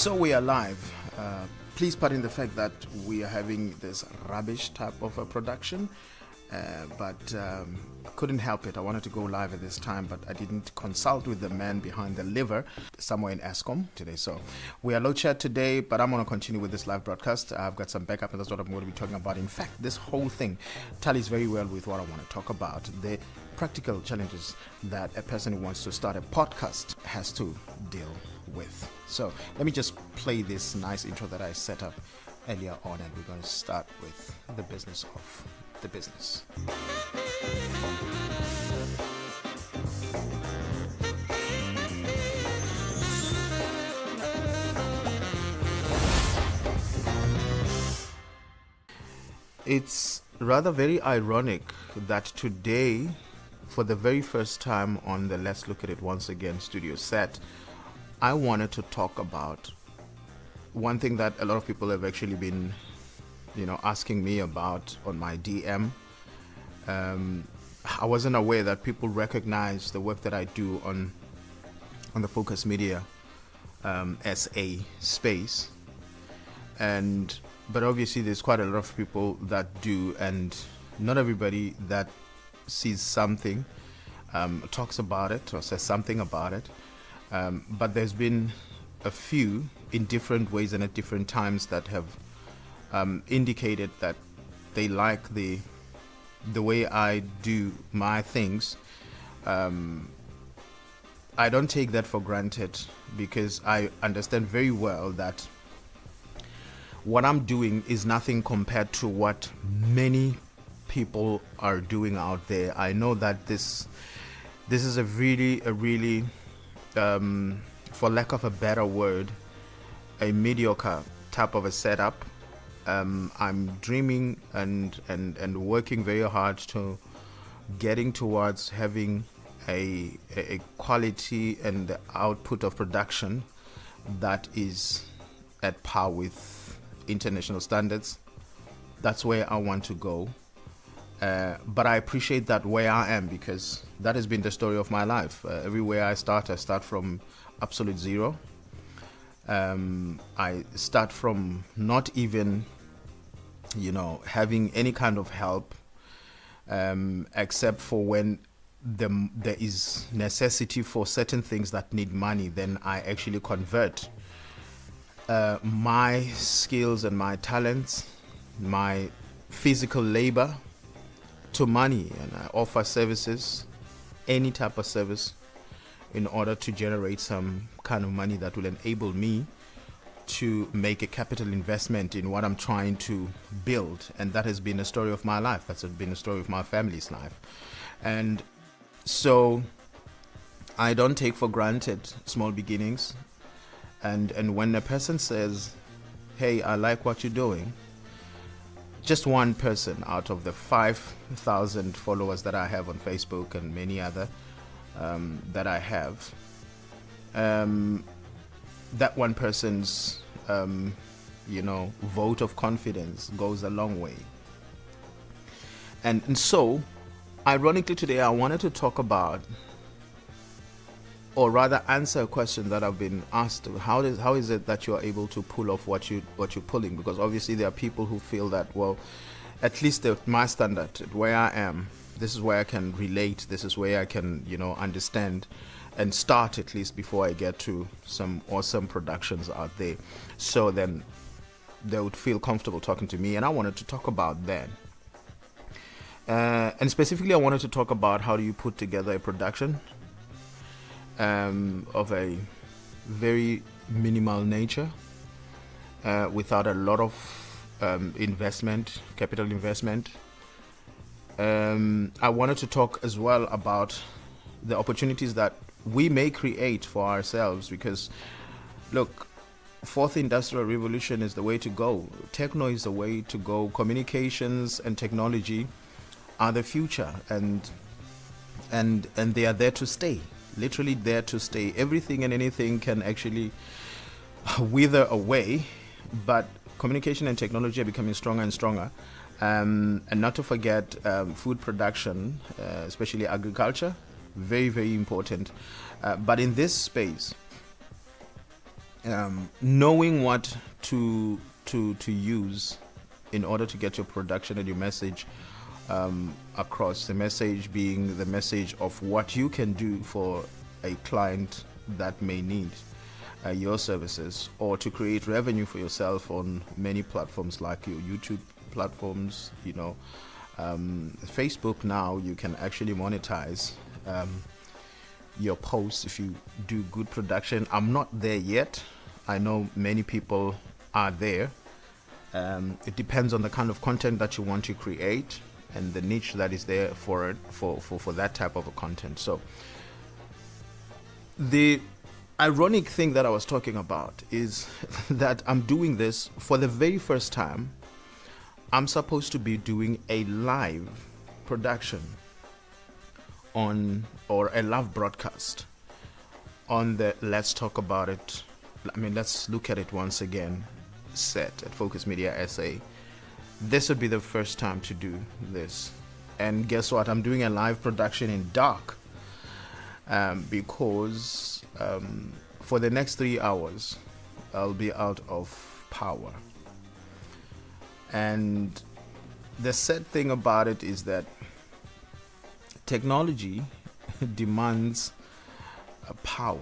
So we are live. Please pardon the fact that we are having this rubbish type of a production, but I couldn't help it. I wanted to go live at this time, but I didn't consult with the man behind the liver somewhere in Eskom today. So we are low chat today, but I'm going to continue with this live broadcast. I've got some backup, and that's what I'm going to be talking about. In fact, this whole thing tallies very well with what I want to talk about. The practical challenges that a person who wants to start a podcast has to deal with. So let me just play this nice intro that I set up earlier on, and we're going to start with the business of the business. It's rather very ironic that today, for the very first time on the Let's Look at It Once Again studio set, I wanted to talk about one thing that a lot of people have actually been, asking me about on my DM. I wasn't aware that people recognize the work that I do on the Focus Media SA space, but obviously there's quite a lot of people that do, and not everybody that sees something talks about it or says something about it. But there's been a few in different ways and at different times that have indicated that they like the way I do my things. I don't take that for granted, because I understand very well that what I'm doing is nothing compared to what many people are doing out there. I know that this is a really for lack of a better word, a mediocre type of a setup. I'm dreaming and working very hard to getting towards having a quality and the output of production that is at par with international standards. That's where I want to go. But I appreciate that where I am, because that has been the story of my life. Everywhere I start from absolute zero. I start from not even, having any kind of help, except for when there is necessity for certain things that need money. Then I actually convert my skills and my talents, my physical labor, to money, and I offer services, any type of service, in order to generate some kind of money that will enable me to make a capital investment in what I'm trying to build. And that has been a story of my life. That's been a story of my family's life. And so I don't take for granted small beginnings. And when a person says, hey, I like what you're doing, just one person out of the 5,000 followers that I have on Facebook and many other that I have, that one person's vote of confidence goes a long way. And so, ironically today, I wanted to talk about, or rather answer a question that I've been asked: how is it that you are able to pull off what you're pulling? Because obviously there are people who feel that, well, at least at my standard, where I am, this is where I can relate, this is where I can understand and start, at least before I get to some awesome productions out there. So then they would feel comfortable talking to me, and I wanted to talk about that. And specifically I wanted to talk about how do you put together a production of a very minimal nature, without a lot of capital investment. I wanted to talk as well about the opportunities that we may create for ourselves, because look, fourth industrial revolution is the way to go. Techno is the way to go. Communications and technology are the future, and they are there to stay. Literally there to stay. Everything and anything can actually wither away, but communication and technology are becoming stronger and stronger. And not to forget food production, especially agriculture, very, very important. But in this space, knowing what to use in order to get your production and your message across. The message being the message of what you can do for a client that may need your services, or to create revenue for yourself on many platforms like your YouTube platforms, Facebook. Now you can actually monetize your posts if you do good production. I'm not there yet. I know many people are there. It depends on the kind of content that you want to create and the niche that is there for it, for that type of a content. So the ironic thing that I was talking about is that I'm doing this for the very first time. I'm supposed to be doing a live production or a live broadcast on the Let's Talk About It. Let's look at it once again set at Focus Media SA. This would be the first time to do this. And guess what? I'm doing a live production in dark because for the next 3 hours, I'll be out of power. And the sad thing about it is that technology demands power,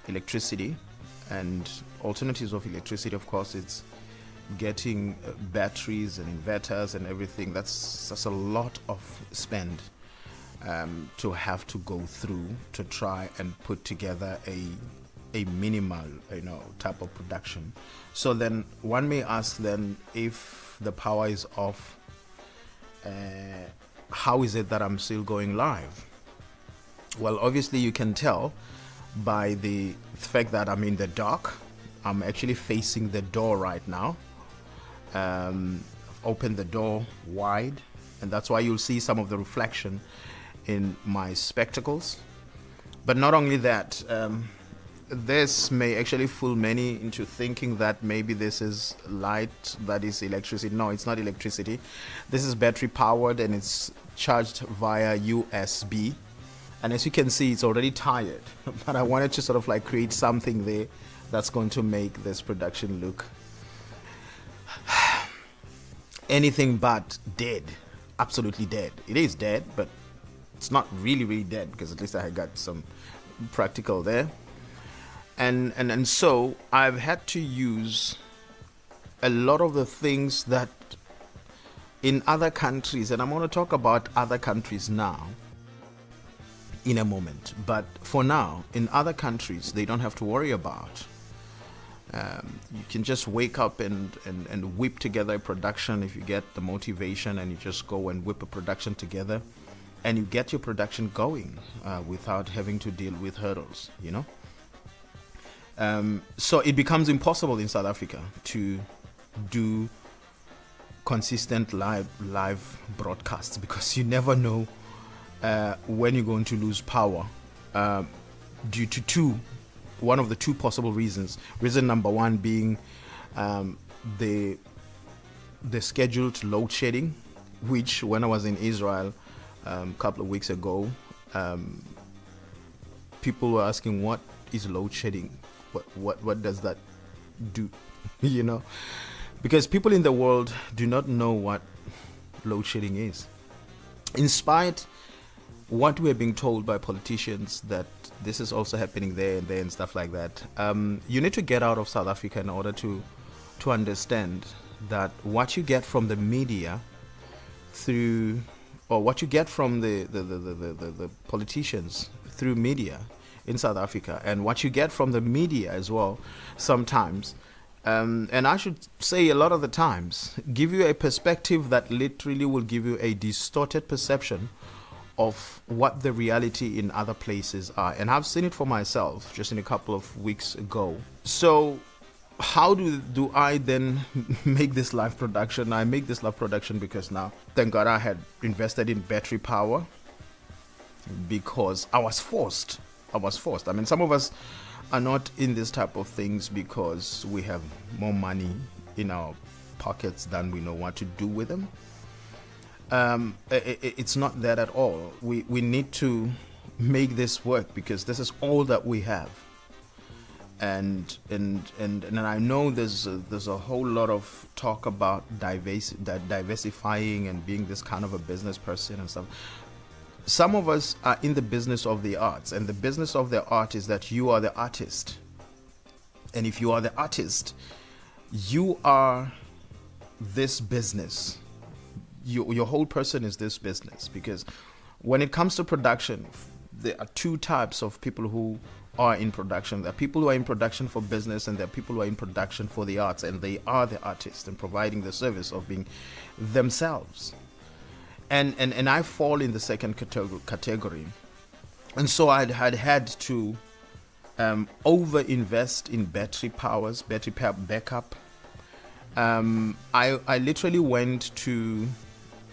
electricity, and alternatives of electricity. Of course, it's getting batteries and inverters and everything. That's a lot of spend to have to go through to try and put together a minimal type of production. So then one may ask, then, if the power is off, how is it that I'm still going live? Well, obviously you can tell by the fact that I'm in the dark. I'm actually facing the door right now. I've opened the door wide, and that's why you'll see some of the reflection in my spectacles. But not only that, this may actually fool many into thinking that maybe this is light, that is electricity. No, it's not electricity. This is battery powered, and it's charged via USB. And as you can see, it's already tired. But I wanted to sort of like create something there that's going to make this production look anything but dead. Absolutely dead. It is dead, but it's not really dead, because at least I got some practical there. And so I've had to use a lot of the things that in other countries, and I'm going to talk about other countries now in a moment, but for now, in other countries, they don't have to worry about. You can just wake up and whip together a production if you get the motivation, and you just go and whip a production together, and you get your production going without having to deal with hurdles, So it becomes impossible in South Africa to do consistent live broadcasts, because you never know when you're going to lose power due to one of the two possible reasons. Reason number one being the scheduled load shedding, which when I was in Israel a couple of weeks ago, people were asking, what is load shedding? What does that do? Because people in the world do not know what load shedding is. In spite what we're being told by politicians that this is also happening there and there and stuff like that, you need to get out of South Africa in order to understand that what you get from the media or what you get from the politicians through media in South Africa, and what you get from the media as well sometimes, and I should say a lot of the times, give you a perspective that literally will give you a distorted perception of what the reality in other places are. And I've seen it for myself just in a couple of weeks ago. So how do I then make this live production? I make this live production because now, thank God, I had invested in battery power, because I was forced. I mean, some of us are not in this type of things because we have more money in our pockets than we know what to do with them. It's not that at all. We need to make this work because this is all that we have. And I know there's a whole lot of talk about diversifying and being this kind of a business person and stuff. Some of us are in the business of the arts, and the business of the art is that you are the artist. And if you are the artist, you are this business. Your whole person is this business, because when it comes to production, there are two types of people who are in production. There are people who are in production for business, and there are people who are in production for the arts, and they are the artists and providing the service of being themselves. And I fall in the second category. And so I had to over-invest in battery backup. I literally went to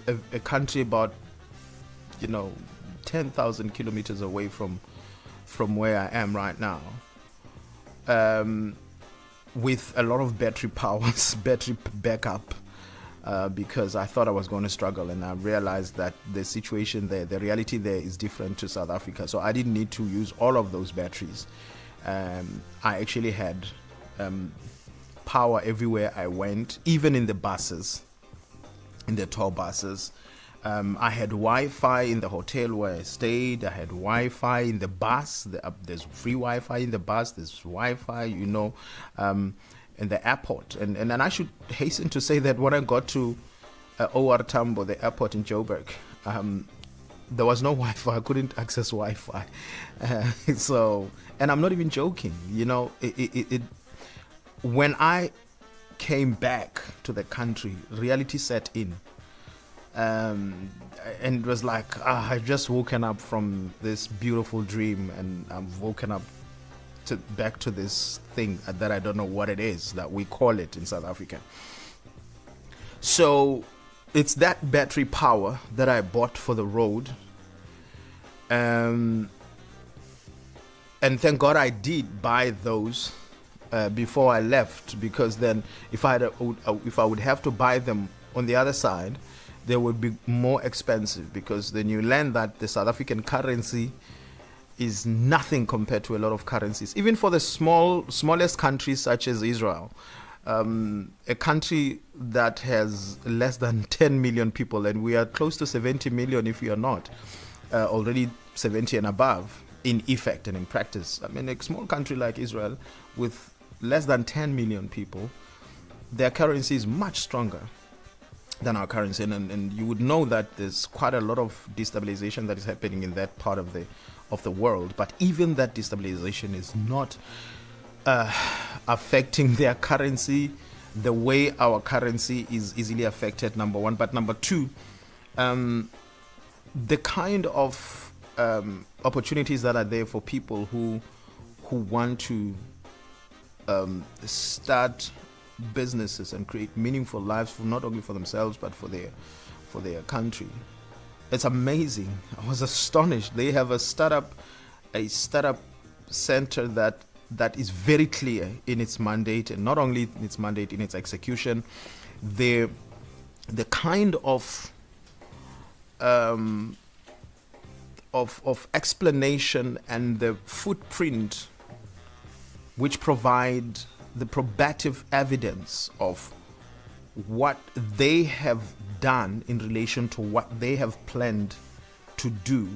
a country about 10,000 kilometers away from where I am right now, with a lot of battery backup, because I thought I was going to struggle, and I realized that the situation there, the reality there is different to South Africa. So I didn't need to use all of those batteries. I actually had power everywhere I went, even in the buses, in the tour buses. I had Wi-Fi in the hotel where I stayed. I had Wi-Fi in the bus. There's free Wi-Fi in the bus. There's Wi-Fi, in the airport. And I should hasten to say that when I got to OR Tambo, the airport in Joburg, there was no Wi-Fi. I couldn't access Wi-Fi. And I'm not even joking. When I came back to the country, reality set in. And it was like, I've just woken up from this beautiful dream, and I've woken up back to this thing that I don't know what it is, that we call it in South Africa. So it's that battery power that I bought for the road. And thank God I did buy those before I left, because then if I would have to buy them on the other side, they would be more expensive, because then you learn that the South African currency is nothing compared to a lot of currencies, even for the smallest countries such as Israel, a country that has less than 10 million people, and we are close to 70 million if we are not already 70 and above in effect and in practice. I mean, a small country like Israel with less than 10 million people, their currency is much stronger than our currency, and you would know that there's quite a lot of destabilization that is happening in that part of the world. But even that destabilization is not affecting their currency the way our currency is easily affected, number one. But number two, the kind of opportunities that are there for people who want to start businesses and create meaningful lives, not only for themselves but for their country. It's amazing. I was astonished. They have a startup center that is very clear in its mandate, and not only in its mandate, in its execution. The kind of explanation and the footprint which provide the probative evidence of what they have done in relation to what they have planned to do,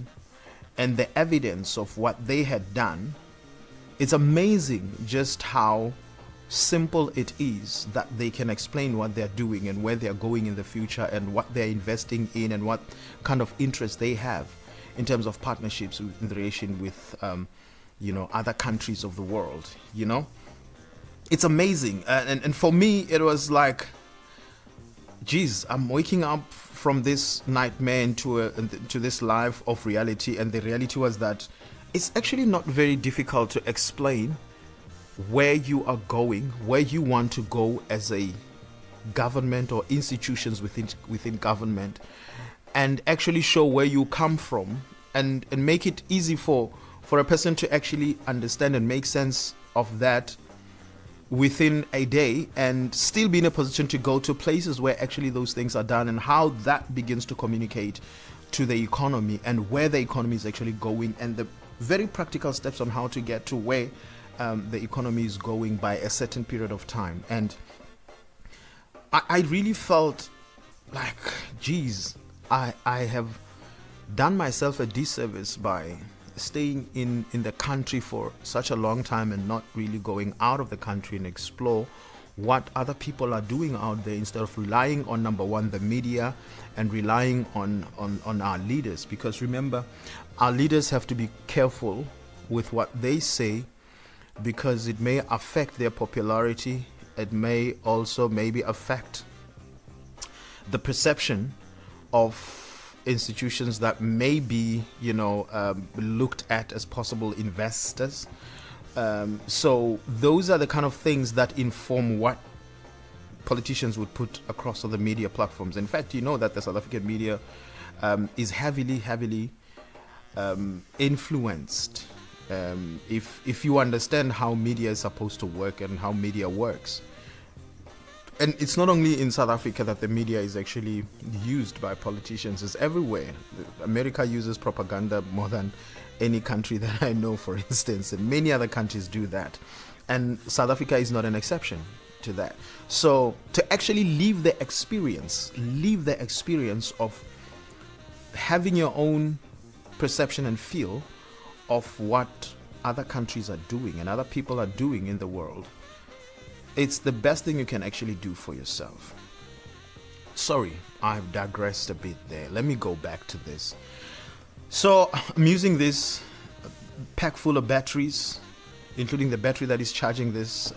and the evidence of what they had done. It's amazing just how simple it is that they can explain what they're doing and where they're going in the future and what they're investing in and what kind of interest they have in terms of partnerships in relation with other countries of the world. It's amazing. And for me, it was like, geez, I'm waking up from this nightmare into this life of reality. And the reality was that it's actually not very difficult to explain where you are going, where you want to go as a government or institutions within government, and actually show where you come from, and make it easy for a person to actually understand and make sense of that within a day, and still be in a position to go to places where actually those things are done, and how that begins to communicate to the economy and where the economy is actually going, and the very practical steps on how to get to where the economy is going by a certain period of time. And I really felt like, geez, I have done myself a disservice by staying in the country for such a long time and not really going out of the country and explore what other people are doing out there, instead of relying on, number one, the media, and relying on our leaders. Because remember, our leaders have to be careful with what they say, because it may affect their popularity. It may also maybe affect the perception of institutions that may be, looked at as possible investors. So those are the kind of things that inform what politicians would put across other media platforms. In fact, you know that the South African media is heavily influenced. If you understand how media is supposed to work and how media works, and it's not only in South Africa that the media is actually used by politicians, it's everywhere. America uses propaganda more than any country that I know, for instance, and many other countries do that. And South Africa is not an exception to that. So to actually live the experience of having your own perception and feel of what other countries are doing and other people are doing in the world, it's the best thing you can actually do for yourself. Sorry, I've digressed a bit there. Let me go back to this. So I'm using this pack full of batteries, including the battery that is charging this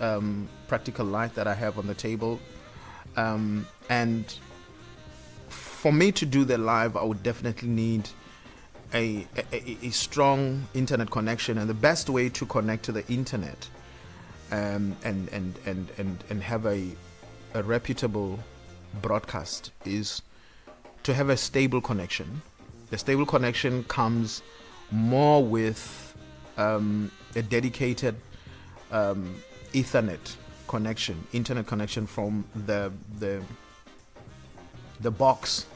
practical light that I have on the table. And for me to do the live, I would definitely need a strong internet connection. And the best way to connect to the internet and have a reputable broadcast is to have a stable connection. The stable connection comes more with a dedicated Ethernet connection, internet connection from the box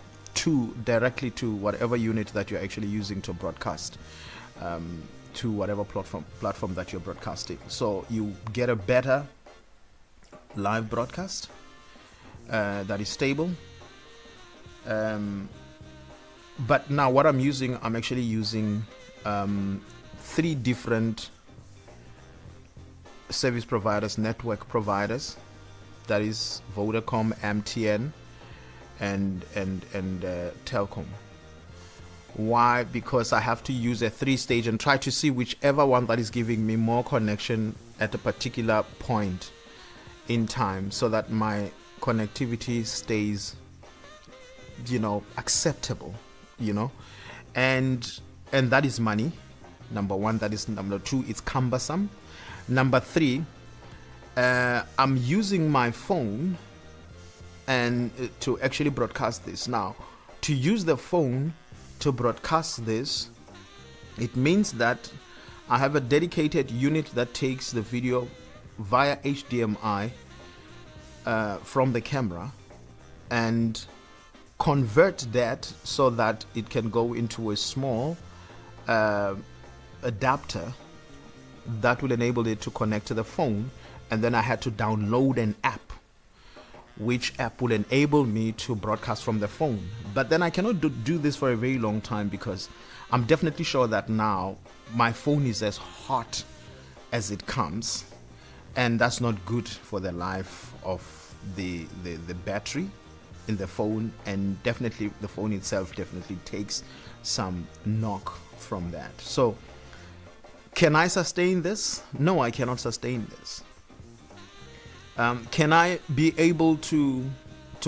directly to whatever unit that you're actually using to broadcast, to whatever platform that you're broadcasting. So you get a better live broadcast that is stable. But now what I'm actually using 3 different service providers, network providers, that is Vodacom, MTN, and Telkom. Why? Because I have to use a 3-stage and try to see whichever one that is giving me more connection at a particular point in time, so that my connectivity stays, acceptable, and that is money. Number 1. That is number 2. It's cumbersome. Number 3, I'm using my phone and to actually broadcast this. Now, to use the phone to broadcast this, it means that I have a dedicated unit that takes the video via HDMI from the camera and convert that so that it can go into a small adapter that will enable it to connect to the phone. And then I had to download an app, which app will enable me to broadcast from the phone. But then I cannot do this for a very long time, because I'm definitely sure that now my phone is as hot as it comes, and that's not good for the life of the battery in the phone, and definitely the phone itself definitely takes some knock from that. So can I sustain this? No, I cannot sustain this. Can I be able to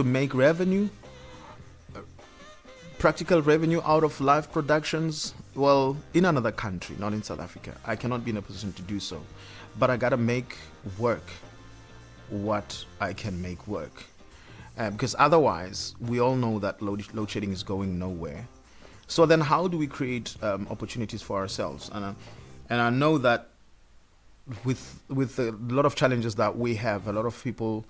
make revenue, practical revenue out of live productions? Well, in another country, not in South Africa, I cannot be in a position to do so. But I gotta make work what I can make work. Because otherwise, we all know that load shedding is going nowhere. So then how do we create opportunities for ourselves? And I know that with a lot of challenges that we have, a lot of people,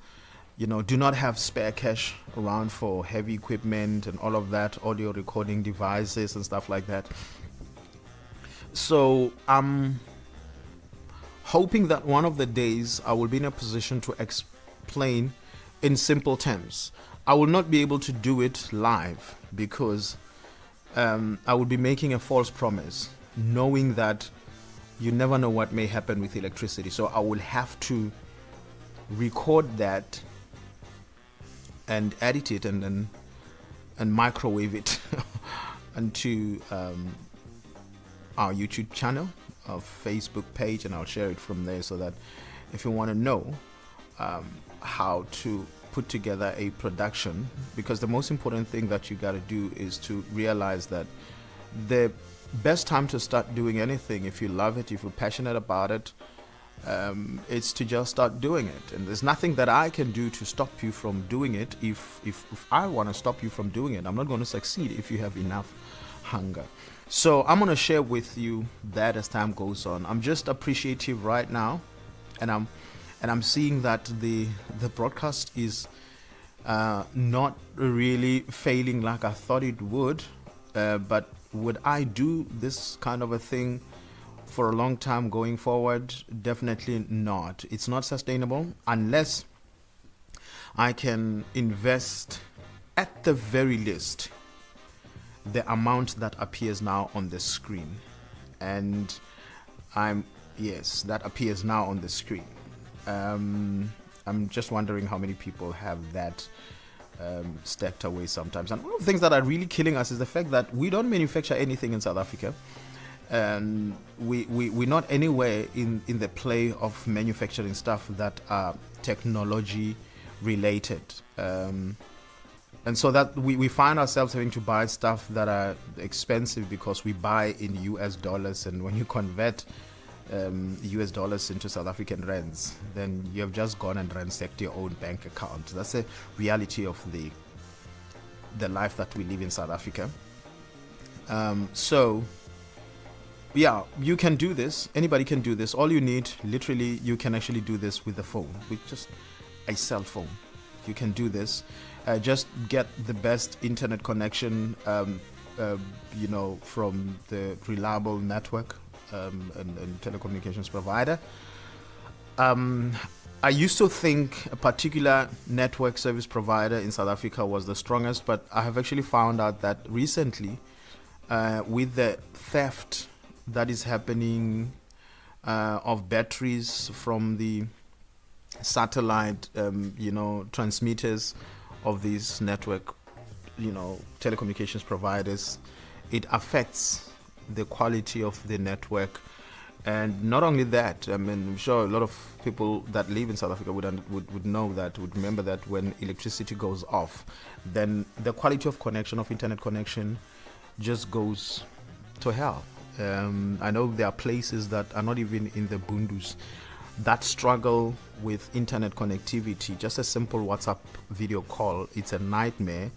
do not have spare cash around for heavy equipment and all of that, audio recording devices and stuff like that. So I'm hoping that one of the days I will be in a position to explain in simple terms. I will not be able to do it live because I will be making a false promise, knowing that you never know what may happen with electricity. So I will have to record that and edit it and microwave it onto our YouTube channel, our Facebook page, and I'll share it from there, so that if you want to know how to put together a production, because the most important thing that you got to do is to realize that the best time to start doing anything, if you love it, if you're passionate about it, it's to just start doing it. And there's nothing that I can do to stop you from doing it. If I want to stop you from doing it, I'm not going to succeed if you have enough hunger. So I'm going to share with you that as time goes on. I'm just appreciative right now, and I'm seeing that the broadcast is not really failing like I thought it would, but would I do this kind of a thing for a long time going forward? Definitely not. It's not sustainable unless I can invest, at the very least, the amount that appears now on the screen. And that appears now on the screen. I'm just wondering how many people have that stepped away sometimes. And one of the things that are really killing us is the fact that we don't manufacture anything in South Africa, and we're not anywhere in the play of manufacturing stuff that are technology related, and so that we find ourselves having to buy stuff that are expensive because we buy in US dollars, and when you convert US dollars into South African rands, then you have just gone and ransacked your own bank account. That's a reality of the life that we live in South Africa. So yeah, you can do this. Anybody can do this. All you need, literally, you can actually do this with the phone, with just a cell phone. You can do this. Just get the best internet connection, from the reliable network and telecommunications provider. I used to think a particular network service provider in South Africa was the strongest, but I have actually found out that recently, with the theft that is happening of batteries from the satellite, transmitters of these network, telecommunications providers, it affects the quality of the network. And not only that, I mean, I'm sure a lot of people that live in South Africa would know that, would remember that when electricity goes off, then the quality of connection, of internet connection, just goes to hell. I know there are places that are not even in the Bundus that struggle with internet connectivity. Just a simple WhatsApp video call, it's a nightmare,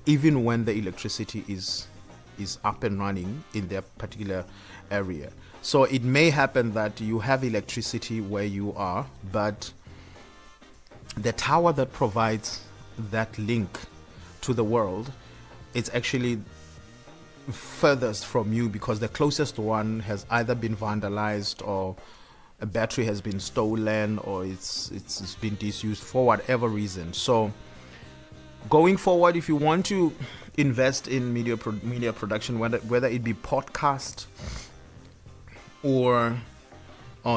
even when the electricity is up and running in their particular area. So it may happen that you have electricity where you are, but the tower that provides that link to the world, it's actually furthest from you, because the closest one has either been vandalized, or a battery has been stolen, or it's been disused for whatever reason. So going forward, if you want to invest in media production, whether it be podcast or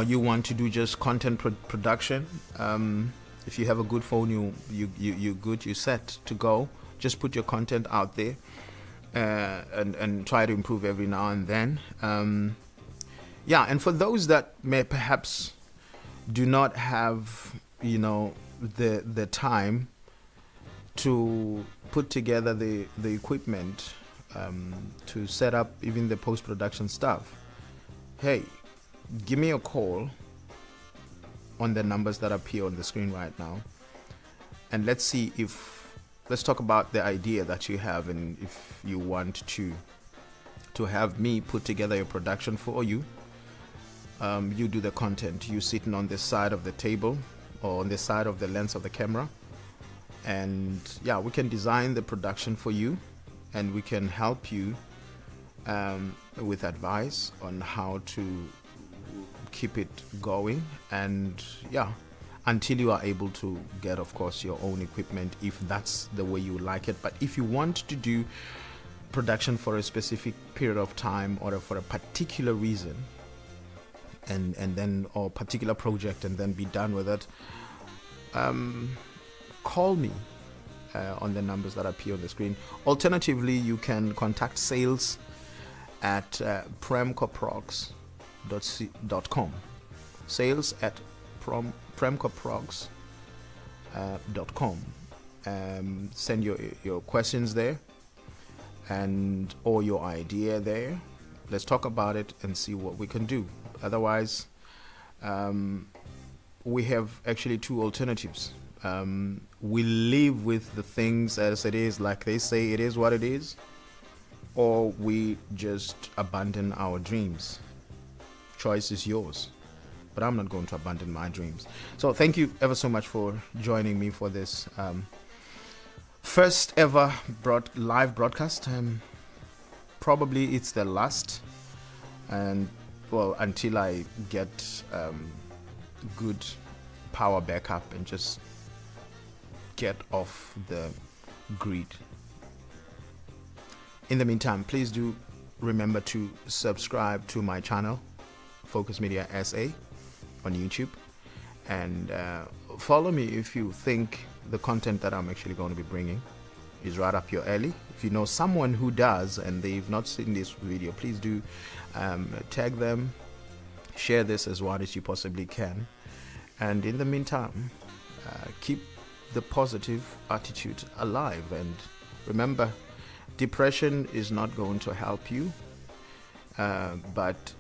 you want to do just content production, if you have a good phone, you're good, you're set to go. Just put your content out there, and try to improve every now and then. And for those that may perhaps do not have the time to put together the equipment to set up even the post-production stuff, hey, give me a call on the numbers that appear on the screen right now, and let's talk about the idea that you have, and if you want to have me put together your production for you. You do the content, you sitting on the side of the table or on the side of the lens of the camera, and we can design the production for you, and we can help you with advice on how to keep it going, and yeah, until you are able to get, of course, your own equipment, if that's the way you like it. But if you want to do production for a specific period of time or for a particular reason, and then, or particular project, and then be done with it, call me on the numbers that appear on the screen. Alternatively, you can contact sales at premcoprox.com. Sales at premcoprox.com. Send your questions there, and or your idea there. Let's talk about it and see what we can do. Otherwise, we have actually two alternatives. We live with the things as it is, like they say, it is what it is, or we just abandon our dreams. Choice is yours, but I'm not going to abandon my dreams. So thank you ever so much for joining me for this first ever live broadcast. Probably it's the last, and well, until I get good power backup and just get off the grid. In the meantime, please do remember to subscribe to my channel, Focus Media SA, on YouTube, and follow me if you think the content that I'm actually going to be bringing is right up your alley. If you know someone who does and they've not seen this video, please do tag them, share this as wide as you possibly can, and in the meantime, keep the positive attitude alive. And remember, depression is not going to help you, but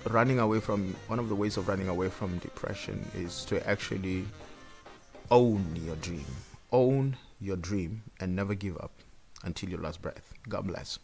running away from, one of the ways of running away from depression is to actually own your dream. Own your dream and never give up until your last breath. God bless.